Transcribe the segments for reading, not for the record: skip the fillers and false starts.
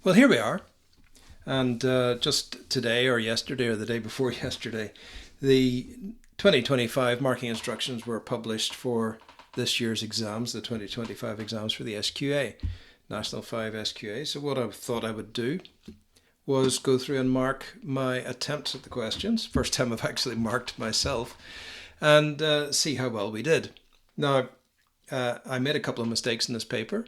Well, here we are. And just today or yesterday or the day before yesterday, the 2025 marking instructions were published for this year's exams, the 2025 exams for the SQA, National 5 SQA. So what I thought I would do was go through and mark my attempts at the questions. First time I've actually marked myself, and see how well we did. Now, I made a couple of mistakes in this paper.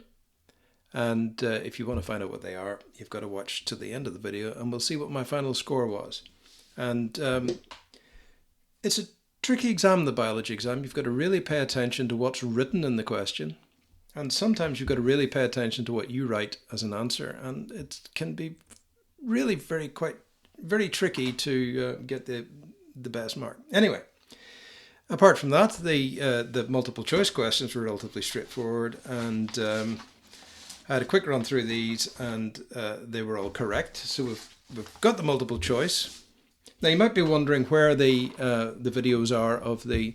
And if you want to find out what they are, you've got to watch to the end of the video and we'll see what my final score was. And it's a tricky exam, the biology exam. You've got to really pay attention to what's written in the question. And sometimes you've got to really pay attention to what you write as an answer. And it can be really very tricky to get the best mark. Anyway, apart from that, the multiple choice questions were relatively straightforward, and I had a quick run through these, and they were all correct. So we've got the multiple choice. Now you might be wondering where the videos are of the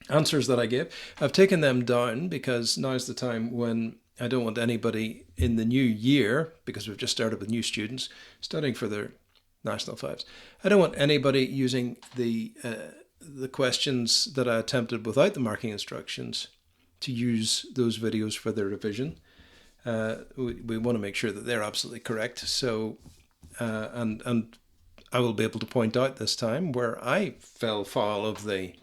answers that I gave. I've taken them down because now's the time when I don't want anybody in the new year, because we've just started with new students studying for their National 5s. I don't want anybody using the questions that I attempted without the marking instructions to use those videos for their revision. We want to make sure that they're absolutely correct. So, and I will be able to point out this time where I fell foul of the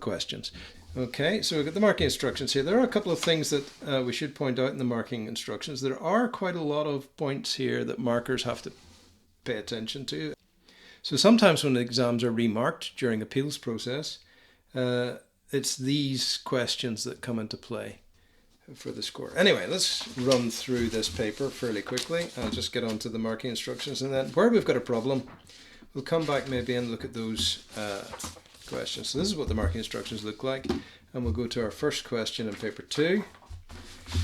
questions. Okay, so we've got the marking instructions here. There are a couple of things that we should point out in the marking instructions. There are quite a lot of points here that markers have to pay attention to. So sometimes when the exams are remarked during appeals process, it's these questions that come into play for the score. Anyway, let's run through this paper fairly quickly. I'll just get on to the marking instructions, and then where we've got a problem, we'll come back maybe and look at those questions. So this is what the marking instructions look like, and we'll go to our first question in paper 2.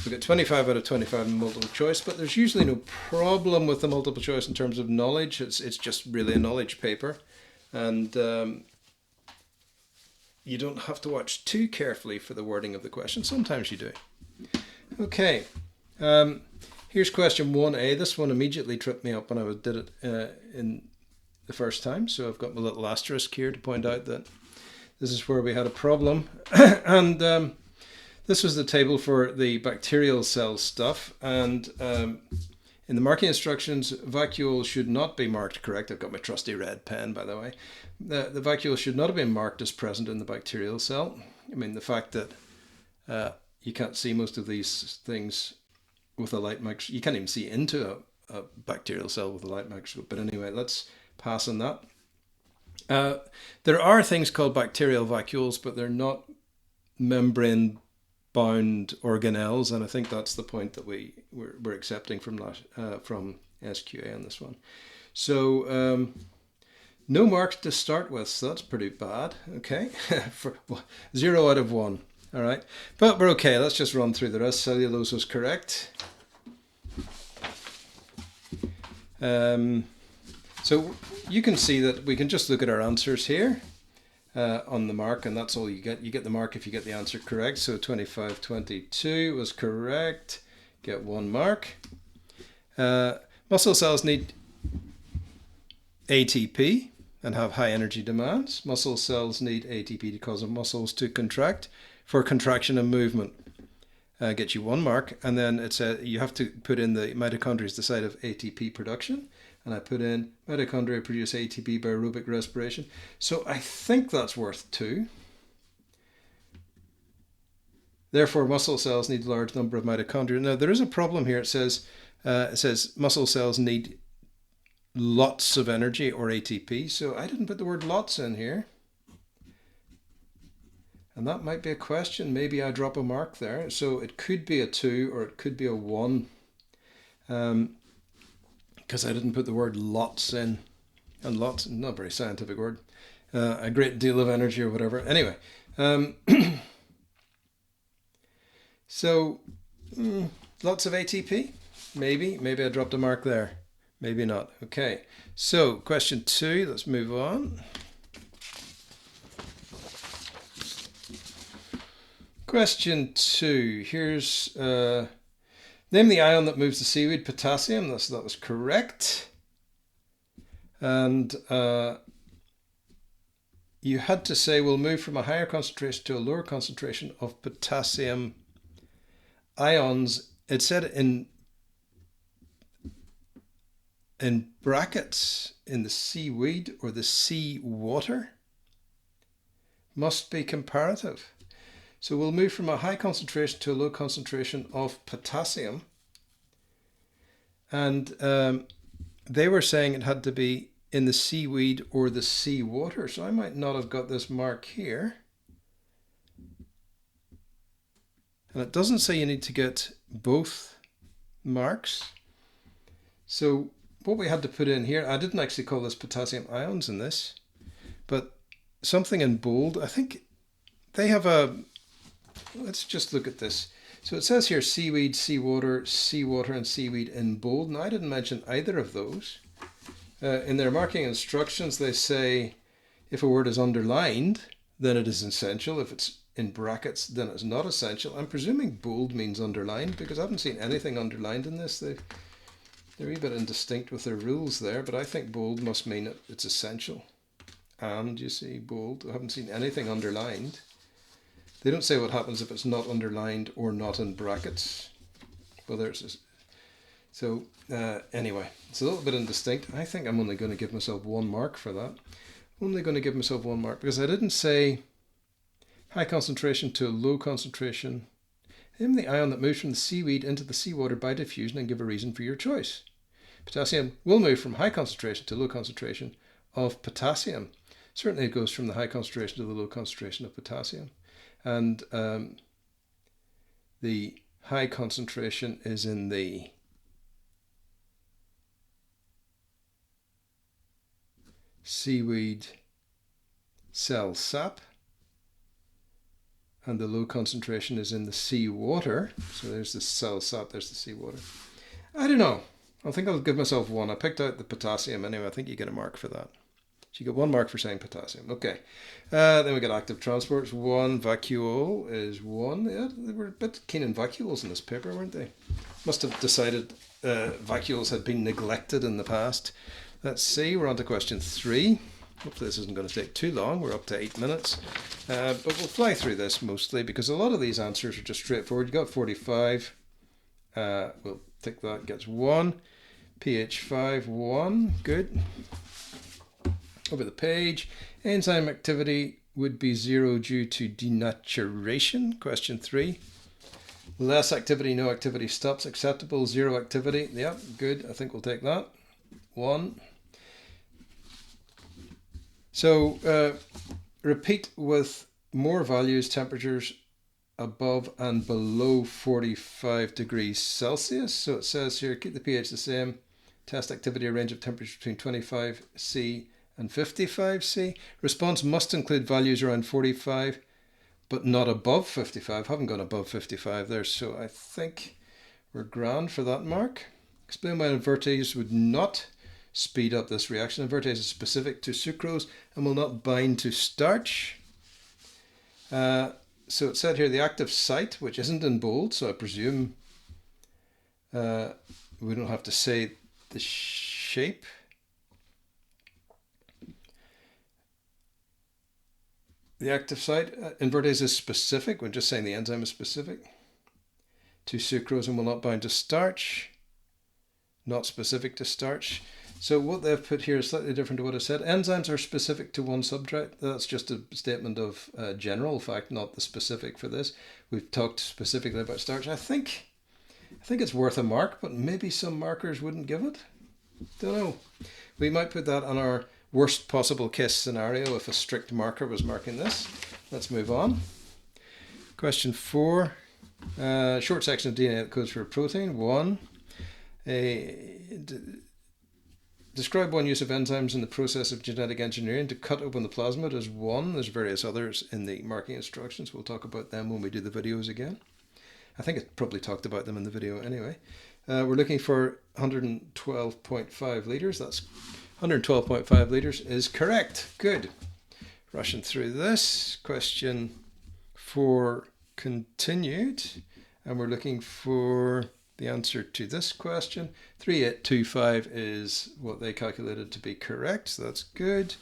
We've got 25 out of 25 in multiple choice, but there's usually no problem with the multiple choice in terms of knowledge. It's just really a knowledge paper, and you don't have to watch too carefully for the wording of the question. Sometimes you do. Okay, here's question 1A. This one immediately tripped me up when I did it in the first time, so I've got my little asterisk here to point out that this is where we had a problem. And this was the table for the bacterial cell stuff, and in the marking instructions, vacuoles should not be marked correct. I've got my trusty red pen, by the way. The vacuoles should not have been marked as present in the bacterial cell. I mean, the fact that you can't see most of these things with a light microscope. You can't even see into a bacterial cell with a light microscope. But anyway, let's pass on that. There are things called bacterial vacuoles, but they're not membrane bound organelles, and I think that's the point that we're accepting from SQA on this one. So no marks to start with, so that's pretty bad. Okay, for 0 out of 1. All right, but we're okay. Let's just run through the rest. Cellulose was correct. So you can see that we can just look at our answers here on the mark, and that's all you get. You get the mark if you get the answer correct. So 25, 22 was correct. Get 1 mark. Muscle cells need ATP and have high energy demands. Muscle cells need ATP to cause the muscles to contract for contraction and movement. Get you 1 mark, and then it says you have to put in the mitochondria is the site of ATP production, and I put in mitochondria produce ATP by aerobic respiration. So I think that's worth 2. Therefore, muscle cells need a large number of mitochondria. Now there is a problem here. It says muscle cells need lots of energy or ATP. So I didn't put the word lots in here. And that might be a question. Maybe I drop a mark there. So it could be a 2 or it could be a 1. Because I didn't put the word lots in. And lots, not a very scientific word. A great deal of energy or whatever. Anyway. So, lots of ATP? Maybe I dropped a mark there. Maybe not. Okay. So, question 2. Let's move on. Question 2. Here's Name the ion that moves the seaweed. Potassium. That was correct. And you had to say we'll move from a higher concentration to a lower concentration of potassium ions. It said in brackets in the seaweed or the sea water. Must be comparative. So we'll move from a high concentration to a low concentration of potassium. And they were saying it had to be in the seaweed or the seawater. So I might not have got this mark here. And it doesn't say you need to get both marks. So what we had to put in here, I didn't actually call this potassium ions in this, but something in bold. I think they have a, let's just look at this. So it says here seaweed, seawater, and seaweed in bold. Now I didn't mention either of those. In their marking instructions, they say if a word is underlined, then it is essential. If it's in brackets, then it's not essential. I'm presuming bold means underlined because I haven't seen anything underlined in this. They're a wee bit indistinct with their rules there, but I think bold must mean it's essential. And you see bold, I haven't seen anything underlined. They don't say what happens if it's not underlined or not in brackets. Well, there's this. So anyway, it's a little bit indistinct. I think I'm only going to give myself 1 mark for that. Only going to give myself 1 mark because I didn't say high concentration to low concentration. Name the ion that moves from the seaweed into the seawater by diffusion and give a reason for your choice. Potassium will move from high concentration to low concentration of potassium. Certainly it goes from the high concentration to the low concentration of potassium. And the high concentration is in the seaweed cell sap, and the low concentration is in the seawater. So there's the cell sap, there's the seawater. I don't know. I think I'll give myself 1. I picked out the potassium anyway. I think you get a mark for that. So you get 1 mark for saying potassium. Okay. Then we got active transports. 1. Vacuole is 1. Yeah, they were a bit keen on vacuoles in this paper, weren't they? Must have decided vacuoles had been neglected in the past. Let's see. We're on to question 3. Hopefully this isn't going to take too long. We're up to 8 minutes. But we'll fly through this mostly because a lot of these answers are just straightforward. You got 45. We'll tick that. Gets 1. pH 5, 1. Good. Over the page. Enzyme activity would be 0 due to denaturation. Question 3. Less activity, no activity stops. Acceptable, 0 activity. Yep, good. I think we'll take that. 1. So repeat with more values, temperatures above and below 45 degrees Celsius. So it says here, keep the pH the same. Test activity, a range of temperatures between 25 C and 55 C. Response must include values around 45, but not above 55. Haven't gone above 55 there, so I think we're grand for that mark. Explain why invertase would not speed up this reaction. Invertase is specific to sucrose and will not bind to starch. So it said here the active site, which isn't in bold, so I presume we don't have to say the shape. The active site, invertase is specific. We're just saying the enzyme is specific to sucrose and will not bind to starch. Not specific to starch. So what they've put here is slightly different to what I said. Enzymes are specific to one subject. That's just a statement of general fact, not the specific for this. We've talked specifically about starch. I think it's worth a mark, but maybe some markers wouldn't give it. Don't know. We might put that on our worst possible case scenario if a strict marker was marking this. Let's move on. Question 4. Short section of DNA that codes for a protein. 1. Describe one use of enzymes in the process of genetic engineering to cut open the plasmid as 1. There's various others in the marking instructions. We'll talk about them when we do the videos again. I think it probably talked about them in the video anyway. We're looking for 112.5 litres. That's 112.5 litres is correct. Good. Rushing through this. Question 4 continued. And we're looking for the answer to this question. 3825 is what they calculated to be correct, so that's good.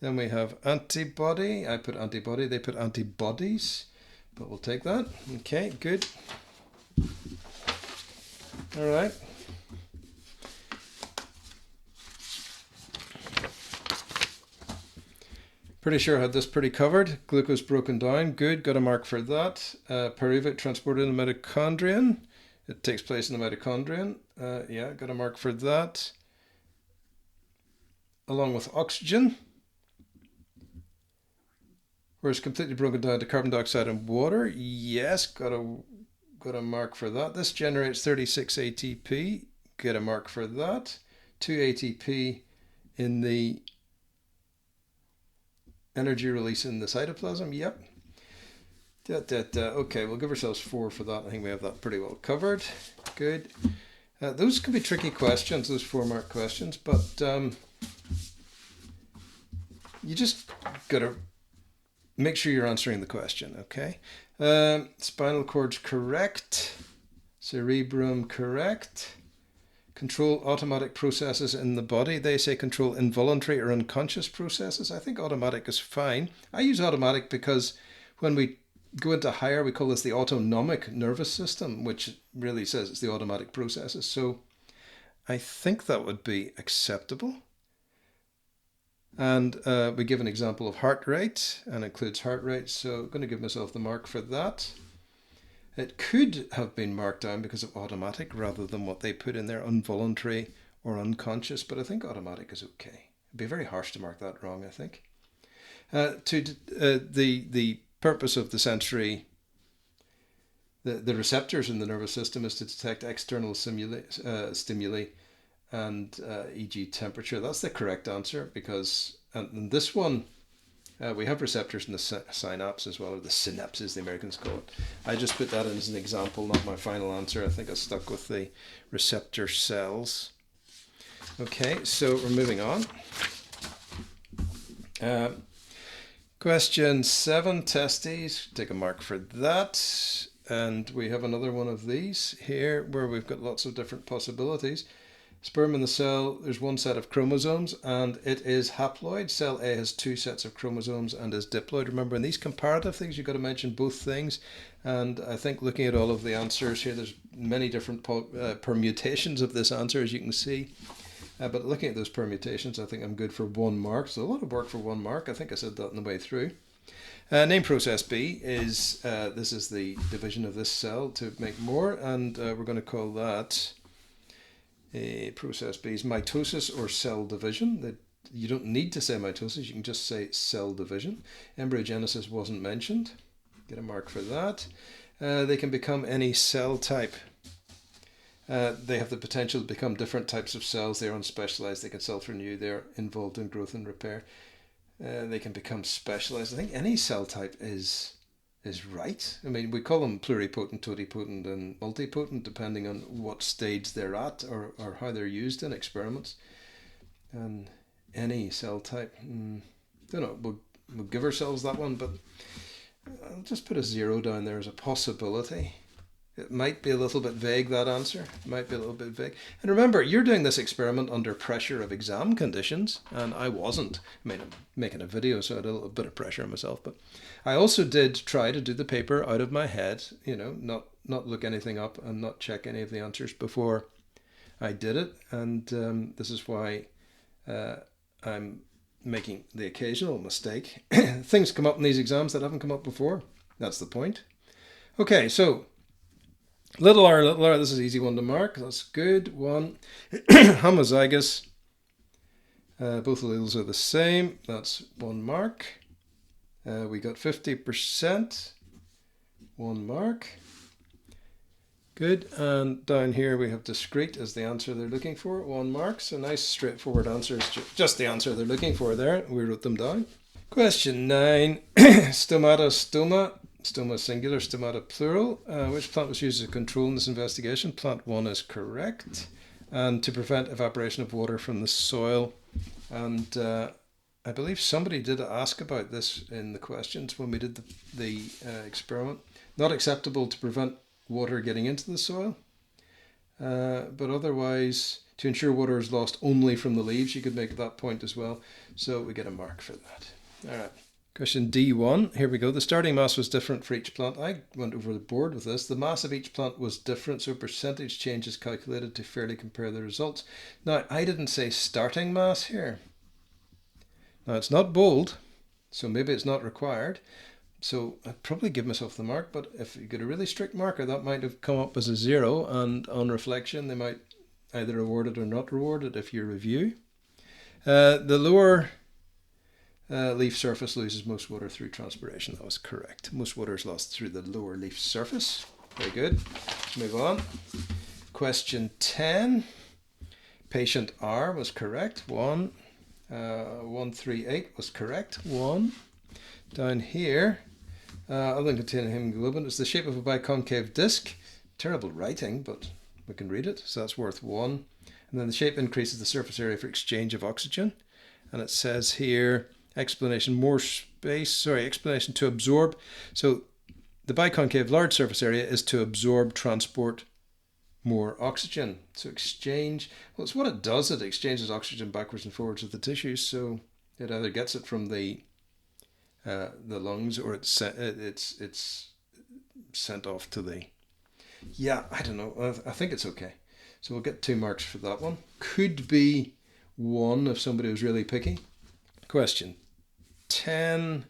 Then we have antibody. I put antibody, they put antibodies, but we'll take that. Okay, good. All right. Pretty sure I had this pretty covered. Glucose broken down, good, got a mark for that. Pyruvate transported in the mitochondrion. It takes place in the mitochondrion. Yeah, got a mark for that. Along with oxygen. Where it's completely broken down to carbon dioxide and water. Yes, got a mark for that. This generates 36 ATP. Get a mark for that. 2 ATP in the energy release in the cytoplasm. Yep. Okay, we'll give ourselves 4 for that. I think we have that pretty well covered. Good. Those can be tricky questions, those 4-mark questions, but you just got to make sure you're answering the question, okay? Spinal cord's correct. Cerebrum correct. Control automatic processes in the body. They say control involuntary or unconscious processes. I think automatic is fine. I use automatic because when we go into higher, we call this the autonomic nervous system, which really says it's the automatic processes. So I think that would be acceptable. And we give an example of heart rate and includes heart rate. So I'm going to give myself the mark for that. It could have been marked down because of automatic rather than what they put in there, involuntary or unconscious, but I think automatic is okay. It'd be very harsh to mark that wrong, I think. The purpose of the sensory, the receptors in the nervous system is to detect external stimuli and e.g. temperature. That's the correct answer because in this one, we have receptors in the synapse as well, or the synapses, the Americans call it. I just put that in as an example, not my final answer. I think I stuck with the receptor cells. Okay, so we're moving on. Question 7, testes. Take a mark for that. And we have another one of these here where we've got lots of different possibilities. Sperm in the cell, there's one set of chromosomes and it is haploid. Cell A has 2 sets of chromosomes and is diploid. Remember, in these comparative things, you've got to mention both things. And I think looking at all of the answers here, there's many different permutations of this answer, as you can see. But looking at those permutations, I think I'm good for 1 mark. So a lot of work for 1 mark. I think I said that on the way through. Name process B is, this is the division of this cell to make more. And we're going to call that... process B is mitosis or cell division. You don't need to say mitosis, you can just say cell division. Embryogenesis wasn't mentioned. Get a mark for that. They can become any cell type. They have the potential to become different types of cells. They're unspecialized, they can self-renew, they're involved in growth and repair. They can become specialized. I think any cell type is right. I mean, we call them pluripotent, totipotent, and multipotent, depending on what stage they're at or how they're used in experiments. And any cell type, don't know, we'll give ourselves that one, but I'll just put a 0 down there as a possibility. It might be a little bit vague, that answer. It might be a little bit vague. And remember, you're doing this experiment under pressure of exam conditions, and I wasn't. I mean, I'm making a video, so I had a little bit of pressure on myself. But I also did try to do the paper out of my head, you know, not look anything up and not check any of the answers before I did it. And this is why I'm making the occasional mistake. Things come up in these exams that haven't come up before. That's the point. Okay, so... Little r, this is an easy one to mark. That's good. 1. Homozygous. Both alleles are the same. That's 1 mark. We got 50%. 1 mark. Good. And down here we have discrete as the answer they're looking for. 1 mark. So nice straightforward answers. Just the answer they're looking for there. We wrote them down. Question 9. Stoma. Stoma singular, stomata plural. Which plant was used as a control in this investigation? Plant 1 is correct. And to prevent evaporation of water from the soil. And I believe somebody did ask about this in the questions when we did the experiment. Not acceptable to prevent water getting into the soil. But otherwise, to ensure water is lost only from the leaves, you could make that point as well. So we get a mark for that. All right. Question D1, here we go. The starting mass was different for each plant. I went over the board with this. The mass of each plant was different, so percentage change is calculated to fairly compare the results. Now, I didn't say starting mass here. Now, it's not bold, so maybe it's not required. So I'd probably give myself the mark, but if you get a really strict marker, that might have come up as a 0, and on reflection, they might either award it or not reward it if you review. The lower leaf surface loses most water through transpiration. That was correct. Most water is lost through the lower leaf surface. Very good. Let's move on. Question 10. Patient R was correct. 1. 138 was correct. 1. Down here, other than containing hemoglobin, it's the shape of a biconcave disc. Terrible writing, but we can read it, so that's worth 1. And then the shape increases the surface area for exchange of oxygen. And it says here, explanation to absorb. So the biconcave large surface area is to absorb, transport more oxygen. So exchange, well, it's what it does. It exchanges oxygen backwards and forwards of the tissues. So it either gets it from the lungs, or it's sent off to the... Yeah, I don't know. I think it's okay. So we'll get 2 marks for that one. Could be 1 if somebody was really picky. Question 10C.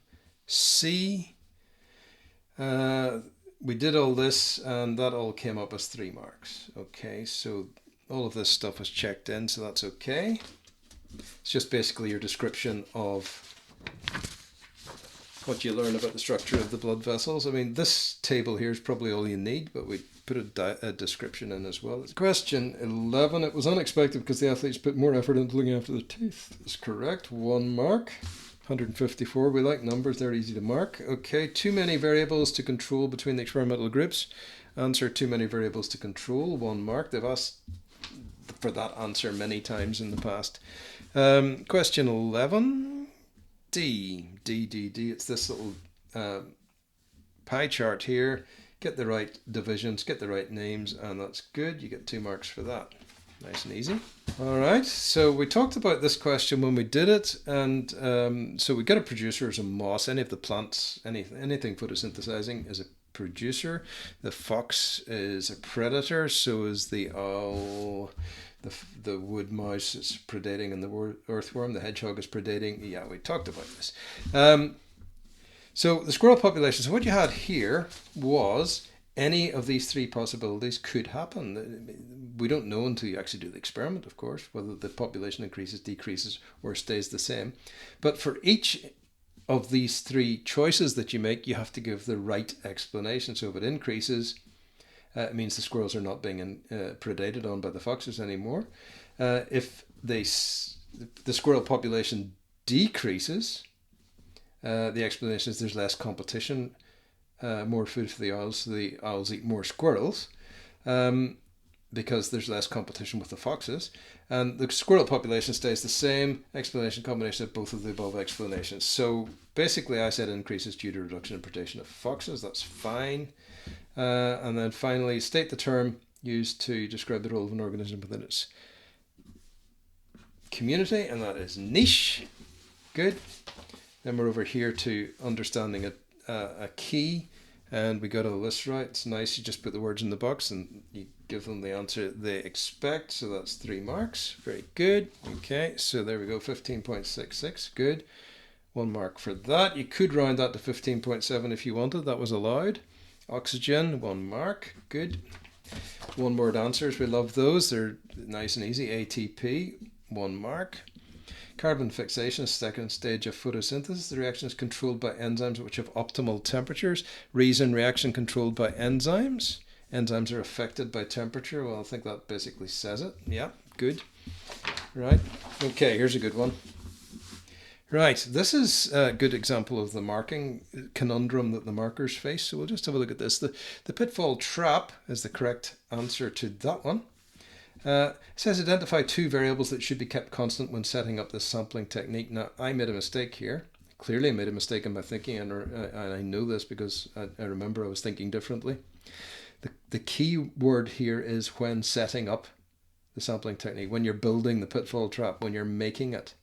We did all this and that all came up as 3 marks. Okay, so all of this stuff was checked in, so that's okay. It's just basically your description of what you learn about the structure of the blood vessels. I mean, this table here is probably all you need, but we put a description in as well. Question 11. It was unexpected because the athletes put more effort into looking after their teeth. That's correct. 1 mark. 154. We like numbers. They're easy to mark. Okay. Too many variables to control between the experimental groups. Answer: too many variables to control. 1 mark. They've asked for that answer many times in the past. Question 11. D. It's this little pie chart here. Get the right divisions, get the right names, and that's good. You get 2 marks for that. Nice and easy. All right, so we talked about this question when we did it, and so we get a producer as a moss. Any of the plants, anything photosynthesizing is a producer. The fox is a predator, so is the owl. The wood mouse is predating, and the earthworm. The hedgehog is predating. Yeah, we talked about this. So the squirrel population, so what you had here was any of these 3 possibilities could happen. We don't know until you actually do the experiment, of course, whether the population increases, decreases, or stays the same. But for each of these 3 choices that you make, you have to give the right explanation. So if it increases, it means the squirrels are not being predated on by the foxes anymore. If the squirrel population decreases, the explanation is there's less competition, more food for the owls, so the owls eat more squirrels because there's less competition with the foxes. And the squirrel population stays the same. Explanation: combination of both of the above explanations. So basically I said increases due to reduction in predation of foxes. That's fine. And then finally, state the term used to describe the role of an organism within its community, and that is niche. Good. Then we're over here to understanding a key, and we got all this right. It's nice. You just put the words in the box and you give them the answer they expect. So that's 3 marks. Very good. Okay, so there we go. 15.66. Good. 1 mark for that. You could round that to 15.7 if you wanted. That was allowed. Oxygen, 1 mark. Good. 1 word answers. We love those. They're nice and easy. ATP, 1 mark. Carbon fixation is the second stage of photosynthesis. The reaction is controlled by enzymes which have optimal temperatures. Reason: reaction controlled by enzymes. Enzymes are affected by temperature. Well, I think that basically says it. Yeah, good. Right. Okay, here's a good one. Right, this is a good example of the marking conundrum that the markers face. So we'll just have a look at this. The pitfall trap is the correct answer to that one. It says identify 2 variables that should be kept constant when setting up this sampling technique. Now, I made a mistake here. Clearly, I made a mistake in my thinking, and I know this because I remember I was thinking differently. The key word here is when setting up the sampling technique, when you're building the pitfall trap, when you're making it.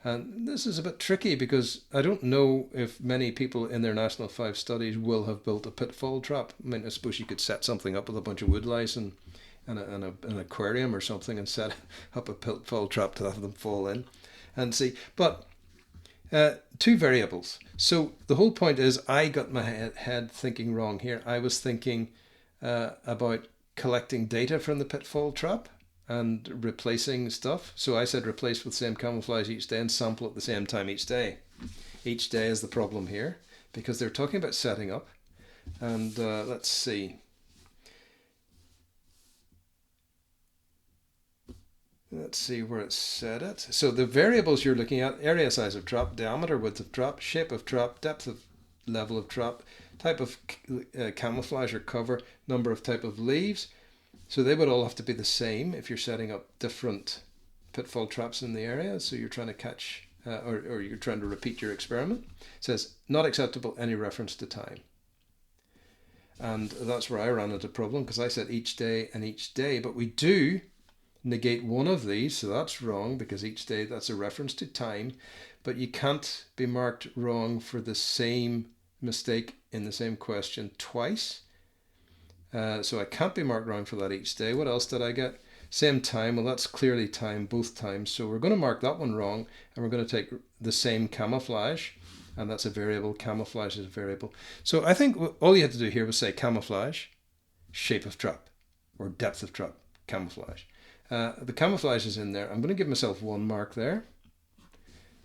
And this is a bit tricky because I don't know if many people in their National 5 studies will have built a pitfall trap. I mean, I suppose you could set something up with a bunch of woodlice and an aquarium or something and set up a pitfall trap to have them fall in and see. But two variables. So the whole point is I got my head thinking wrong here. I was thinking about collecting data from the pitfall trap and replacing stuff. So I said replace with the same camouflage each day and sample at the same time each day. Each day is the problem here because they're talking about setting up. And let's see. Let's see where it said it. So the variables you're looking at: area size of trap, diameter, width of trap, shape of trap, depth of level of trap, type of camouflage or cover, number of type of leaves. So they would all have to be the same if you're setting up different pitfall traps in the area. So you're trying to catch or you're trying to repeat your experiment. It says not acceptable any reference to time. And that's where I ran into a problem because I said each day and each day, but we do negate one of these, so that's wrong because each day that's a reference to time, but you can't be marked wrong for the same mistake in the same question twice. So I can't be marked wrong for that each day. What else did I get? Same time. Well, that's clearly time both times, so we're going to mark that one wrong, and we're going to take the same camouflage, and that's a variable. Camouflage is a variable. So I think all you had to do here was say camouflage, shape of trap, or depth of trap, camouflage. The camouflage is in there. I'm going to give myself 1 mark there.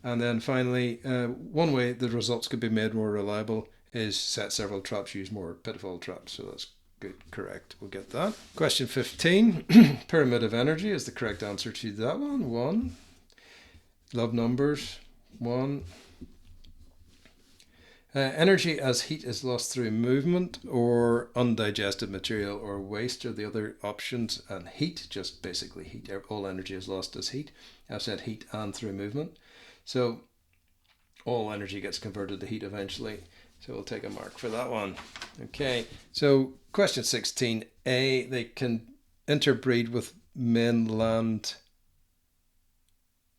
And then finally, one way the results could be made more reliable is set several traps, use more pitfall traps. So that's good, correct. We'll get that. Question 15, pyramid of energy is the correct answer to that one. 1. Love numbers. 1. Energy as heat is lost through movement or undigested material or waste are the other options, and heat, just basically heat. All energy is lost as heat. I've said heat and through movement. So all energy gets converted to heat eventually. So we'll take a mark for that one. Okay, so question 16. A, they can interbreed with mainland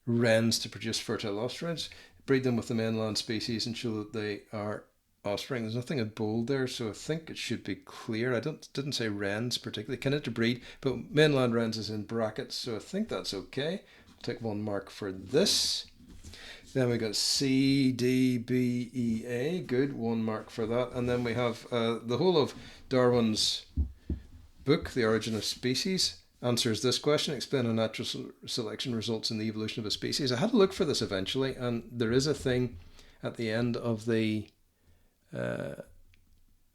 wrens to produce fertile offspring. Breed them with the mainland species and show that they are offspring. There's nothing in bold there, so I think it should be clear. I didn't say wrens particularly. Can interbreed, but mainland wrens is in brackets, so I think that's okay. I'll take 1 mark for this. Then we got C, D, B, E, A. Good, 1 mark for that. And then we have the whole of Darwin's book, The Origin of Species, answers this question: explain how natural selection results in the evolution of a species. I had to look for this eventually, and there is a thing at the end of the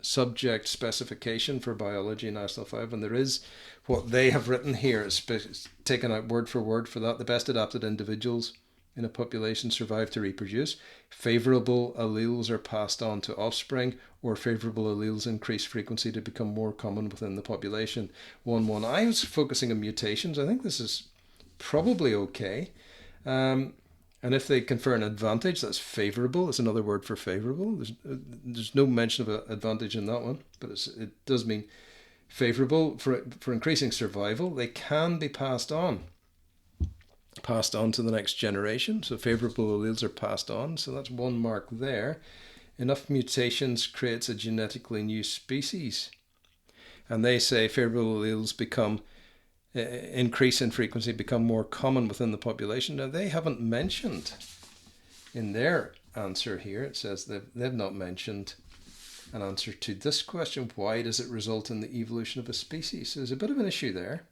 subject specification for biology in National 5, and there is what they have written here. It's taken out word for word for that. The best adapted individuals in a population survive to reproduce. Favorable alleles are passed on to offspring, or favorable alleles increase frequency to become more common within the population. 1-1. I was focusing on mutations. I think this is probably okay. And if they confer an advantage, that's favorable. That's another word for favorable. There's no mention of an advantage in that one, but it does mean favorable for increasing survival. They can be passed on to the next generation. So favorable alleles are passed on. So that's 1 mark there. Enough mutations creates a genetically new species. And they say favorable alleles become increase in frequency, become more common within the population. Now they haven't mentioned in their answer here, it says they've not mentioned an answer to this question: why does it result in the evolution of a species? So there's a bit of an issue there.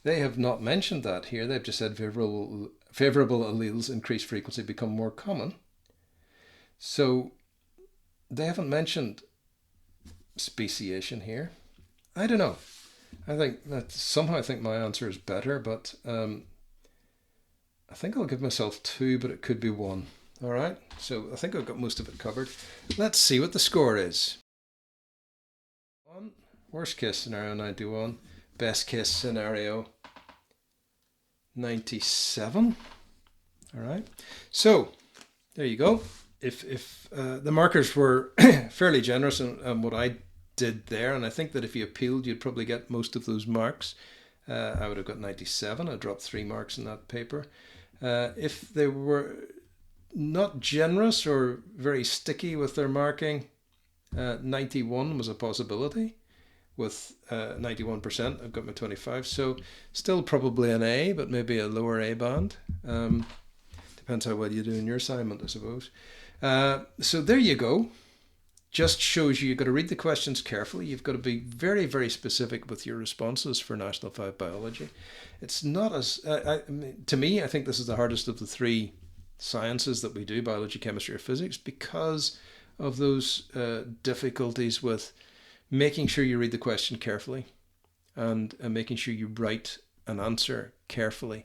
They have not mentioned that here. They've just said favorable alleles increase frequency, become more common. So they haven't mentioned speciation here. I don't know. I think that somehow I think my answer is better, but I think I'll give myself 2, but it could be 1. All right. So I think I've got most of it covered. Let's see what the score is. 1. Worst case scenario 91. Best case scenario 97. All right. So there you go. If the markers were fairly generous and what I did there, and I think that if you appealed, you'd probably get most of those marks. I would have got 97. I dropped 3 marks in that paper. If they were not generous or very sticky with their marking, 91 was a possibility. With 91%, I've got my 25. So still probably an A, but maybe a lower A band. Depends how well you do in your assignment, I suppose. So there you go. Just shows you've got to read the questions carefully. You've got to be very, very specific with your responses for National 5 Biology. It's not as, to me, I think this is the hardest of the 3 sciences that we do, biology, chemistry, or physics, because of those difficulties with making sure you read the question carefully and making sure you write an answer carefully.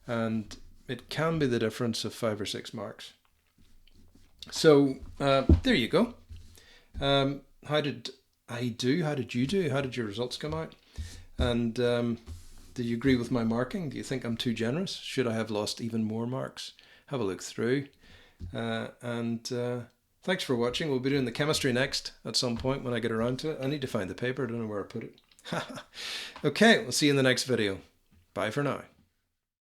And it can be the difference of 5 or 6 marks. So there you go. How did I do? How did you do? How did your results come out? And did you agree with my marking? Do you think I'm too generous? Should I have lost even more marks? Have a look through. Thanks for watching. We'll be doing the chemistry next at some point when I get around to it. I need to find the paper. I don't know where I put it. Okay, we'll see you in the next video. Bye for now.